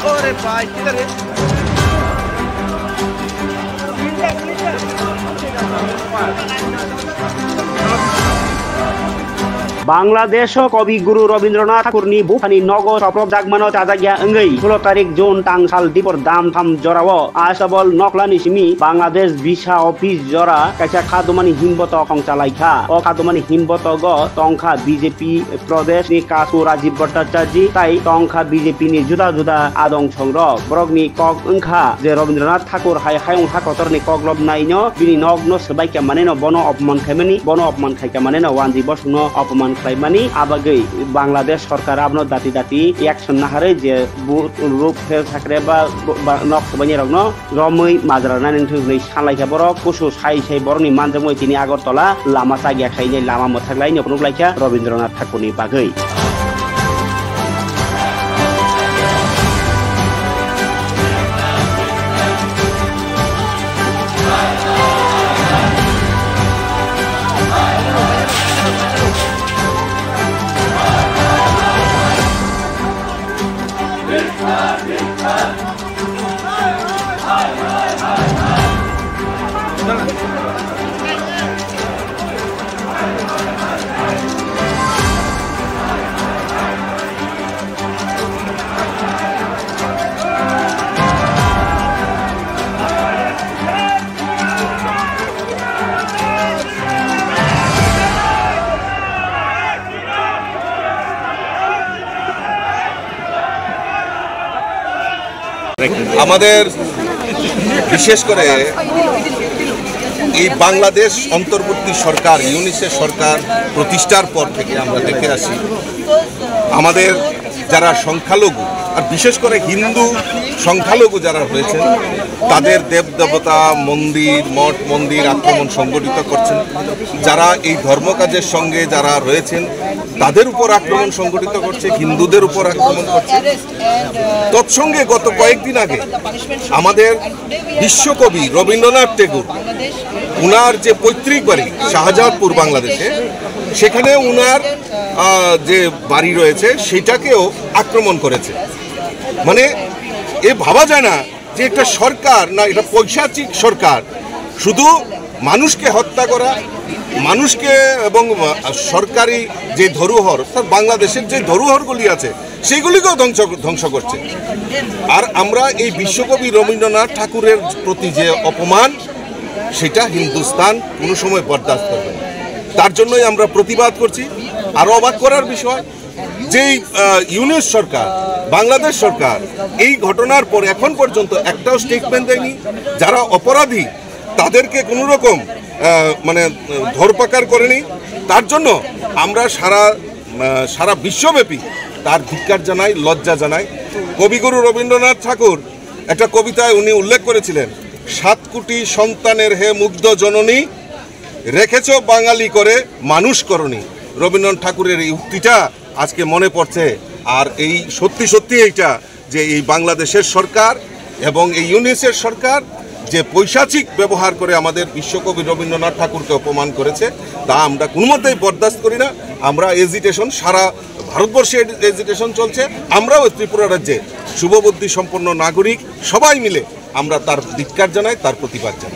अरे भाई किधर है? बांग्लादेश कविगुरु रवीन्द्रनाथ ठाकुरनि बुखानि नगर सप्रब जागमानो ताजागिया अंगै 16 तारिख जून टांगसाल दीपर दाम थाम जराओ आसाबल नखलानि सिमी बांग्लादेश भिसा ऑफिस जरा काइसा खादुमानि हिमबत खंचालाइखा ओ खादुमानि हिमबत ग तंखा बीजेपी प्रदेश नि कासु राजीव भट्टाचार्य ताई तंखा बीजेपी नि जुदा जुदा आदं संग्रह ब्रगनि कक अंखा जे रवीन्द्रनाथ ठाकुर हाय हायं ठाकरनि कगलब नाइनो बिनि नग्न सबाइके मानेनो बनो अपमान खायमानि बनो अपमान खायके मानेनो वानजि बसनो अपमान खायमानि आबागै बांग्लादेश सरकार आपनो दाति दाति एक्शन नाहारे जे रूप फेर साकरे बा नक सबाइनि रगनो रमै माजराना नोंथै सालायखा बर कुसु साइ साइ बरनि मानजमय तिनि आगरतला लामा सागिया खायनै लामा मोथागलाय नखनुलायखा रवीन्द्रनाथ ठाकुरनि बागै আমাদের বিশেষ করে এই বাংলাদেশ অন্তর্বর্তী সরকার ইউনিসেফ সরকার প্রতিষ্ঠার পর থেকে আমরা দেখে আসি আমাদের যারা সংখ্যালঘু আর বিশেষ করে হিন্দু সংখ্যালঘু যারা রয়েছেন তাদের দেবদেবতা মন্দির মঠ মন্দির আক্রমণ সংগঠিত করছেন যারা এই ধর্মকাজের সঙ্গে যারা রয়েছেন তাদের উপর আক্রমণ সংগঠিত করছে হিন্দুদের উপর আক্রমণ করছে তৎসঙ্গে গত কয়েকদিন আগে আমাদের বিশ্বকবি রবীন্দ্রনাথ ঠাকুর উনার যে পৈতৃক বাড়ি শাহজাহানপুর বাংলাদেশে সেখানে উনার যে বাড়ি রয়েছে সেটাকেও আক্রমণ করেছে মানে এ ভাবা যায় না যে একটা সরকার না এটা পৈশাচিক সরকার শুধু মানুষকে হত্যা করা মানুষকে এবং সরকারি যে ধরোহর বাংলাদেশের যে ধরোহরগুলি আছে সেগুলিকেও ধ্বংস করছে আর আমরা এই বিশ্বকবি রবীন্দ্রনাথ ঠাকুরের প্রতি যে অপমান সেটা হিন্দুস্তান কোনো সময় বরদাস্ত করবে না তার জন্যই আমরা প্রতিবাদ করছি আর অবাক করার বিষয় যে ইউনিস সরকার বাংলাদেশ সরকার এই ঘটনার পর এখন পর্যন্ত একটাও স্টেটমেন্ট দেয়নি যারা অপরাধী তাদেরকে কোনো রকম মানে ধরপাকড় করেনি তার জন্য আমরা সারা বিশ্বব্যাপী তার ধিক্কার জানাই লজ্জা জানাই কবিগুরু রবীন্দ্রনাথ ঠাকুর একটা কবিতায় উনি উল্লেখ করেছিলেন 7 কোটি সন্তানের হে মুগ্ধ জননী রেখেছ বাঙালি করে মানুষ করনি রবীন্দ্রনাথ ঠাকুরের এই উক্তিটা আজকে মনে পড়ছে আর এই সত্যি এইটা যে এই বাংলাদেশের সরকার এবং এই ইউনিসেফ সরকার যে পৈশাচিক ব্যবহার করে আমাদের বিশ্বকবি রবীন্দ্রনাথ ঠাকুরকে অপমান করেছে তা আমরা কোনো মতেই বরদাস্ত করি না আমরা এজিটেশন সারা ভারতবর্ষে এজিটেশন চলছে আমরাও ত্রিপুরা রাজ্যে শুভবুদ্ধি সম্পন্ন নাগরিক সবাই মিলে আমরা তার ধিক্কার জানাই তার প্রতিবাদ জানাই